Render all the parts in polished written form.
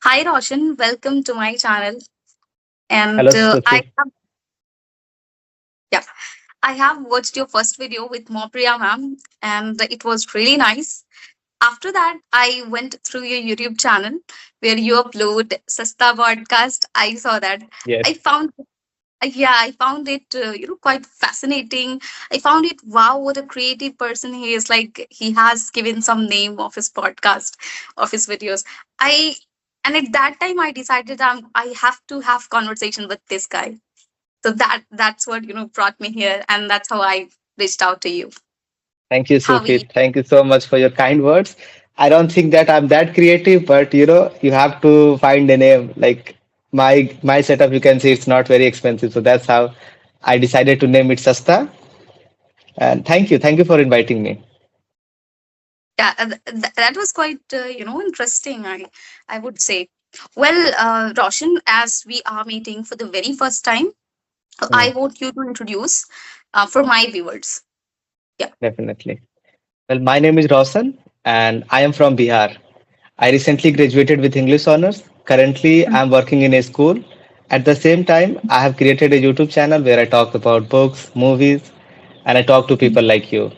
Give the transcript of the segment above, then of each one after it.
Hi Roshan, welcome to my channel. And Hello, I Sufi. have yeah, I have watched your first video with Mopriya ma'am, and it was really nice. After that, I went through your YouTube channel where you upload Sasta podcast. I saw that. Yes. I found I found it quite fascinating. I found it wow, what a creative person he is. Like he has given some name of his podcast, of his videos. I and at that time I decided I have to have conversation with this guy. So that's what brought me here, and that's how I reached out to you. Thank you, How are Sufi. you? Thank you so much for your kind words. I don't think that I'm that creative, but you have to find a name. Like my setup, you can see it's not very expensive, so that's how I decided to name it Sasta. And thank you for inviting me. Yeah, that was quite interesting. I would say. Well, Roshan, as we are meeting for the very first time, Hmm, I want you to introduce for my viewers. Yeah. definitely. Well, my name is Roshan, and I am from Bihar. I recently graduated with English honors. Currently, I'm working in a school. At the same time, I have created a YouTube channel where I talk about books, movies, and I talk to people like you.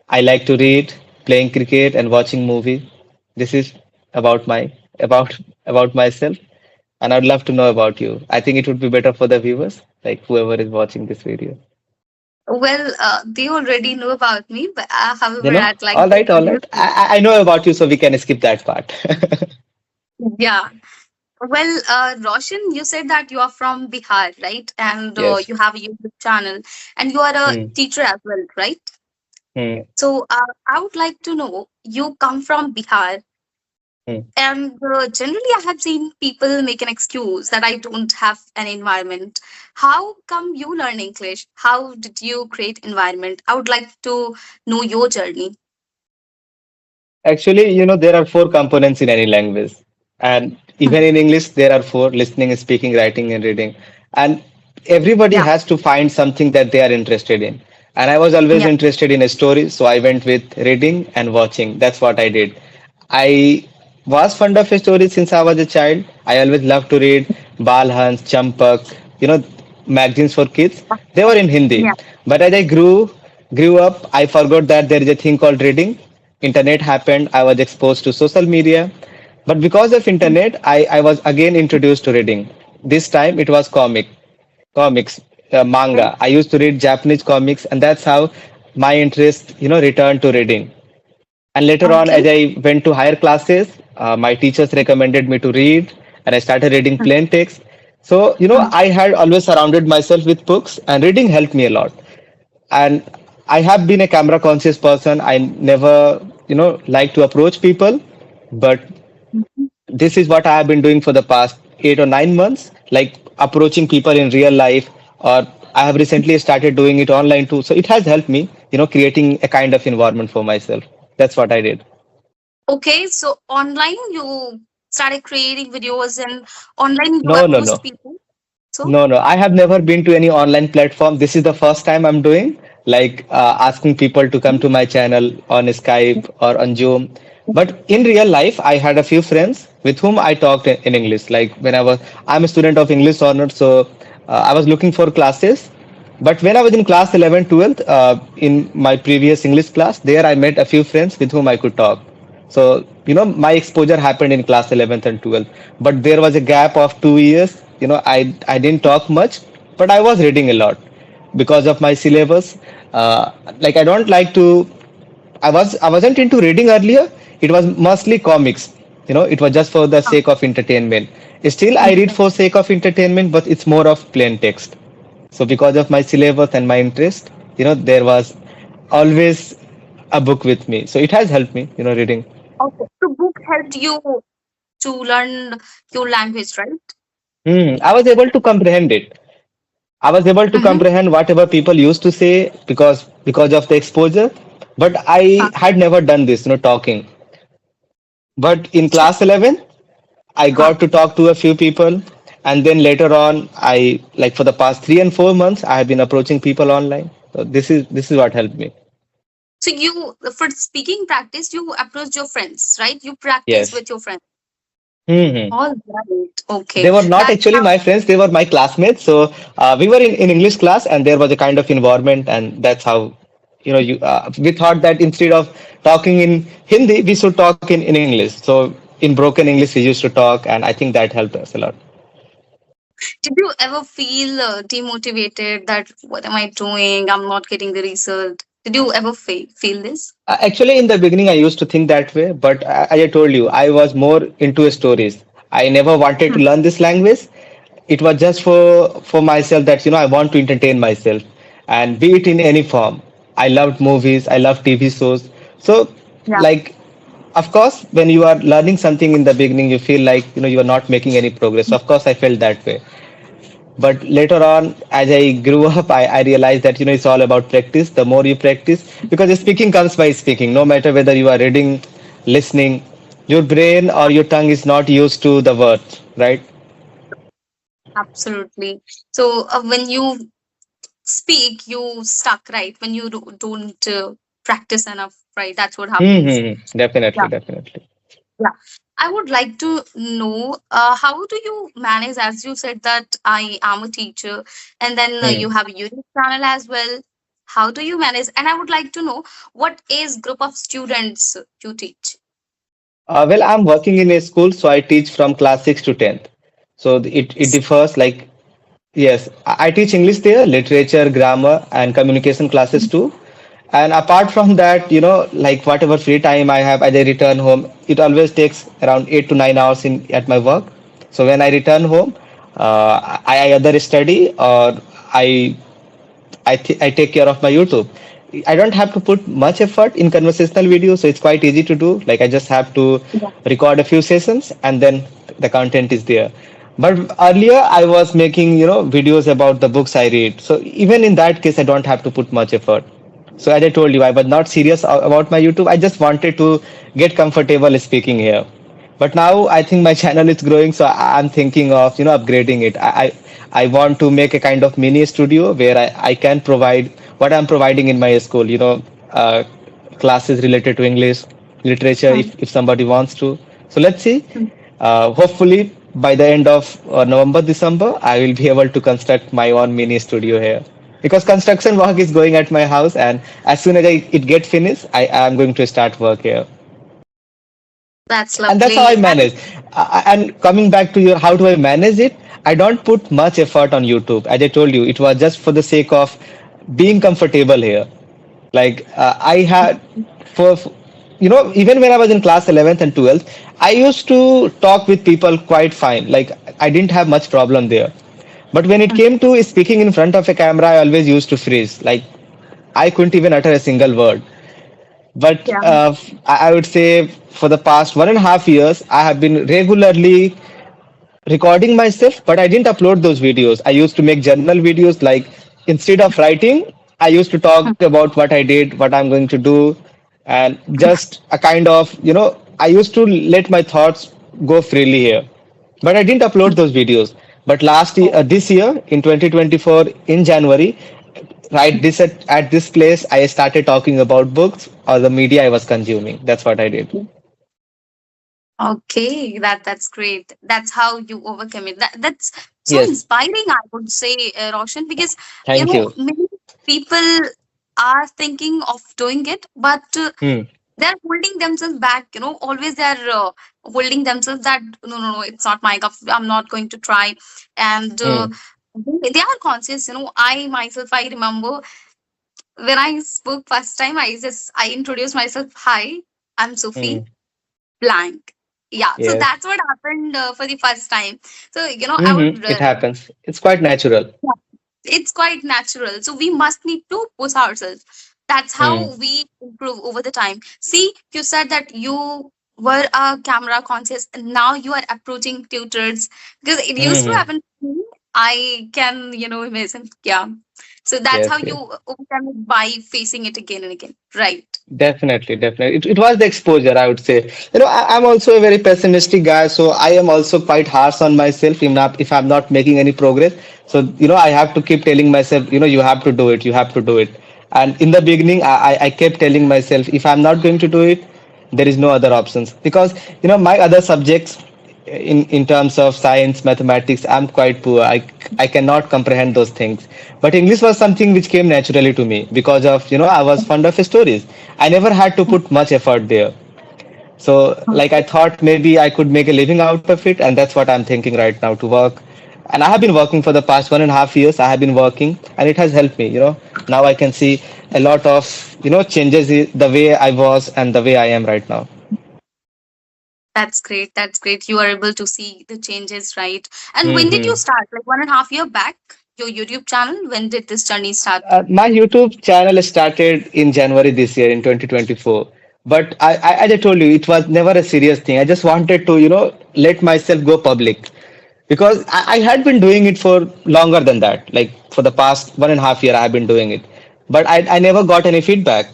I like to read, playing cricket, and watching movies. This is about my about about myself, and I'd love to know about you. I think it would be better for the viewers, like whoever is watching this video. Well, they already know about me, but You however, know, I'd like all to right, all introduce right. you. I know about you, so we can skip that part. Yeah. Well, Roshan, you said that you are from Bihar, right? And Yes. you have a YouTube channel, and you are a Hmm. teacher as well, right? Hmm. So, I would like to know, you come from Bihar, Hmm. and generally, I have seen people make an excuse that I don't have an environment. How come you learn English? How did you create environment? I would like to know your journey. Actually, there are four components in any language. And even in English, there are four: listening, speaking, writing, and reading. And everybody Yeah, has to find something that they are interested in. And I was always yeah, interested in a story, so I went with reading and watching. That's what I did. I was fond of stories since I was a child. I always loved to read Bal Hans, Champak, magazines for kids. They were in Hindi. yeah. But as I grew up, I forgot that there is a thing called reading. Internet happened. I was exposed to social media. But because of internet, I was again introduced to reading. This time it was comics, Okay, manga. I used to read Japanese comics, and that's how my interest, returned to reading. And later on, okay. as I went to higher classes, my teachers recommended me to read, and I started reading plain text. So, Mm, I had always surrounded myself with books, and reading helped me a lot. And I have been a camera conscious person. I never, like to approach people, but mm. this is what I have been doing for the past 8 or 9 months, like approaching people in real life, or I have recently started doing it online too. So it has helped me, creating a kind of environment for myself. That's what I did. Okay, so online you started creating videos and online you No, no, approached no. people. So, No, no. I have never been to any online platform. This is the first time I'm doing, like asking people to come to my channel on Skype or on Zoom. But in real life, I had a few friends with whom I talked in English. Like I'm a student of English honors, so I was looking for classes. But when I was in class 11, 12, in my previous English class, there I met a few friends with whom I could talk. So, my exposure happened in class 11th and 12th. But there was a gap of 2 years. I didn't talk much, but I was reading a lot because of my syllabus. Like I don't like to. I wasn't into reading earlier. It was mostly comics. It was just for the oh, sake of entertainment. Still, I read okay. for sake of entertainment, but it's more of plain text. So because of my syllabus and my interest, there was always a book with me. So it has helped me, reading. Okay. So book helped you to learn your language, right? I was able to comprehend it. I was able to Mm-hmm. comprehend whatever people used to say because of the exposure. But I had never done this, talking. But in So, class 11, I huh. got to talk to a few people, and then later on, I like for the past 3 and 4 months, I have been approaching people online. So this is what helped me. So you, for speaking practice, you approach your friends, right? You practice Yes, with your friends. Hmm. All right. They Okay. were not That's actually how. my friends, they were my classmates. So we were in English class, and there was a kind of environment, and that's how, we thought that instead of talking in Hindi, we should talk in English. So in broken English, we used to talk, and I think that helped us a lot. Did you ever feel demotivated that what am I doing? I'm not getting the result. Did you ever feel this? Actually, in the beginning, I used to think that way, but as I told you, I was more into stories. I never wanted to Hmm. learn this language. It was just for myself that I want to entertain myself, and be it in any form. I loved movies. I loved TV shows. So, Yeah. like, of course, when you are learning something in the beginning, you feel like you are not making any progress. So of course, I felt that way. But later on, as I grew up, I realized that it's all about practice. The more you practice, because speaking comes by speaking. No matter whether you are reading, listening, your brain or your tongue is not used to the words, right? Absolutely. So when you speak, you stuck, right? When you don't practice enough, right? That's what happens. Mm-hmm. Definitely, Yeah. definitely. Yeah. I would like to know how do you manage, as you said that I am a teacher, and then Hmm. you have a YouTube channel as well. How do you manage? And I would like to know what age group of students you teach. Well, I'm working in a school, so I teach from class 6 to 10th. So it differs. Like, yes, I teach English there, literature, grammar, and communication classes too. And apart from that, like whatever free time I have as I return home, it always takes around 8 to 9 hours in at my work. So when I return home, I either study or I I take care of my YouTube. I don't have to put much effort in conversational videos, so it's quite easy to do. Like I just have to Yeah. record a few sessions and then the content is there. But earlier I was making, videos about the books I read. So even in that case, I don't have to put much effort. So as I told you, I was not serious about my YouTube. I just wanted to get comfortable speaking here. But now I think my channel is growing, so I'm thinking of upgrading it. I want to make a kind of mini studio where I can provide what I'm providing in my school. Classes related to English, literature, Mm, if somebody wants to. So let's see. mm. Hopefully by the end of November, December, I will be able to construct my own mini studio here. Because construction work is going at my house, and as soon as it get finished, I am going to start work here, That's and that's how I lovely. And manage. And coming back to your, how do I manage it? I don't put much effort on YouTube. As I told you, it was just for the sake of being comfortable here. Like I had for even when I was in class 11th and 12th, I used to talk with people quite fine. Like I didn't have much problem there. But when it mm, came to speaking in front of a camera, I always used to freeze. Like I couldn't even utter a single word. But yeah. I would say for the past 1.5 years, I have been regularly recording myself, but I didn't upload those videos. I used to make journal videos. Like instead of writing, I used to talk Mm, about what I did, what I'm going to do, and just a kind of, I used to let my thoughts go freely here. But I didn't upload mm. those videos. But this year in 2024 in January, right this at this place, I started talking about books or the media I was consuming. That's what I did. Okay, that's great. That's how you overcome it. That's so Yes, inspiring, I would say, Roshan, because thank you. many people are thinking of doing it, but Hmm. they're holding themselves back. Always they're holding themselves that no, no, no, it's not my cup. I'm not going to try, and Hmm. they are conscious. I myself, I remember when I spoke first time, I introduced myself. Hi, I'm Sufi Hmm. blank. Yeah, so Yes. that's what happened for the first time. So I would Mm-hmm. It happens. It's quite natural. yeah, it's quite natural, so we must need to push ourselves. That's Hmm. how we improve over the time. See, you said that you were a camera conscious and now you are approaching tutors, because it used to Hmm. happen to me. I can imagine. Yeah, so that's how Yes, you yes. overcome it, by facing it again and again, right? Definitely, definitely. It was the exposure, I would say. I'm also a very pessimistic guy, so I am also quite harsh on myself if I'm not making any progress. So, I have to keep telling myself, you have to do it, you have to do it. And in the beginning, I kept telling myself, if I'm not going to do it, there is no other options. Because, my other subjects, in terms of science, mathematics, I'm quite poor. I cannot comprehend those things. But English was something which came naturally to me because of, I was fond of stories. I never had to put much effort there. So, like, I thought maybe I could make a living out of it, and that's what I'm thinking right now to work. And I have been working for the past 1.5 years. I have been working, and it has helped me. Now I can see a lot of changes in the way I was and the way I am right now. That's great. That's great. You are able to see the changes, right? And when did you Hmm. start? Like 1.5 year back, your YouTube channel? When did this journey start? My YouTube channel started in January this year in 2024. But as I told you, it was never a serious thing. I just wanted to, let myself go public because I had been doing it for longer than that. Like for the past 1.5 year, I have been doing it. But I never got any feedback.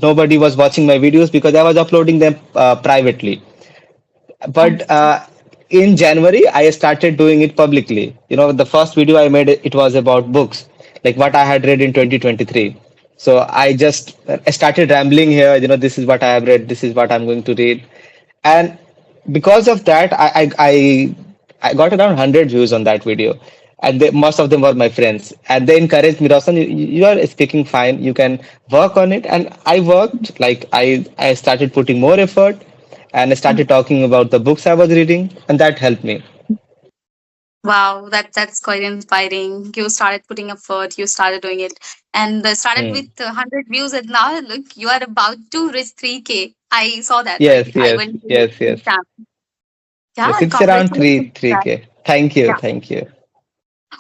Nobody was watching my videos because I was uploading them privately. But in January, I started doing it publicly. The first video I made, it was about books, like what I had read in 2023. So I just started rambling here. This is what I have read. This is what I'm going to read, and because of that, I got around 100 views on that video, and most of them were my friends, and they encouraged me, Roshan, you are speaking fine. You can work on it, and I worked. Like I started putting more effort and I started talking about the books I was reading, and that helped me. Wow, that's quite inspiring. You started putting effort, you started doing it, and started Hmm. with 100 views, and now look, you are about to reach 3K. I saw that, right? Yes, I yes, went to yes, yes, Instagram. Yeah, yes. It's around congratulations three for that. k. Thank you, Yeah. thank you.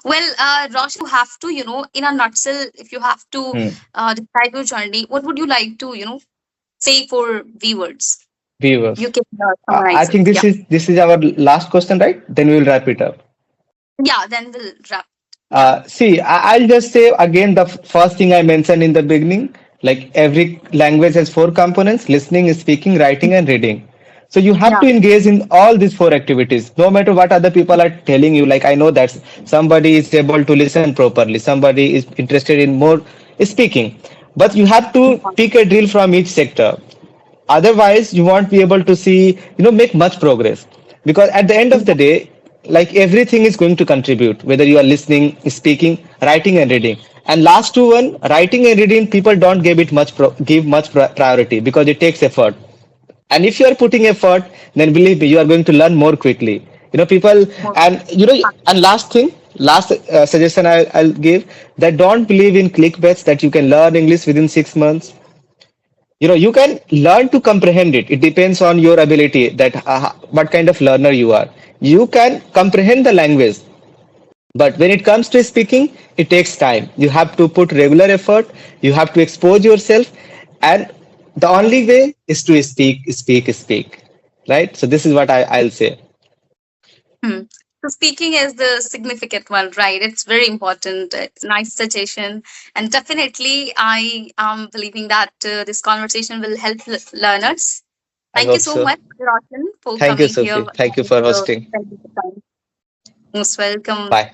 Well, Roshan, you have to, in a nutshell, if you have to Hmm. describe your journey, what would you like to, say for viewers? You Viewers, can I summarize it. think Yeah. this is our last question, right? Then we will wrap it up. Yeah, then we'll wrap. Yeah. See, I'll just say again the first thing I mentioned in the beginning, like every language has four components: listening, speaking, writing, and reading. So you have Yeah. to engage in all these four activities, no matter what other people are telling you. Like I know that somebody is able to listen properly, somebody is interested in more speaking, but you have to pick a drill from each sector. Otherwise you won't be able to see, make much progress, because at the end of the day, like everything is going to contribute, whether you are listening, speaking, writing, and reading. And last two one, writing and reading, people don't give it much give much priority because it takes effort. And if you are putting effort, then believe me, you are going to learn more quickly. People, and and last thing, last suggestion I'll give, that don't believe in clickbaits that you can learn English within 6 months. You can learn to comprehend it. It depends on your ability, that what kind of learner you are. You can comprehend the language, but when it comes to speaking, it takes time. You have to put regular effort, you have to expose yourself, and the only way is to speak, right? So this is what I'll say. Hmm. So speaking is the significant one, right? It's very important. Nice suggestion, and definitely, I am believing that this conversation will help learners. I Thank you hope so so. much, Roshan, for Thank you, coming here Sophie. Thank you and for hosting. spending the time. Most welcome. Bye.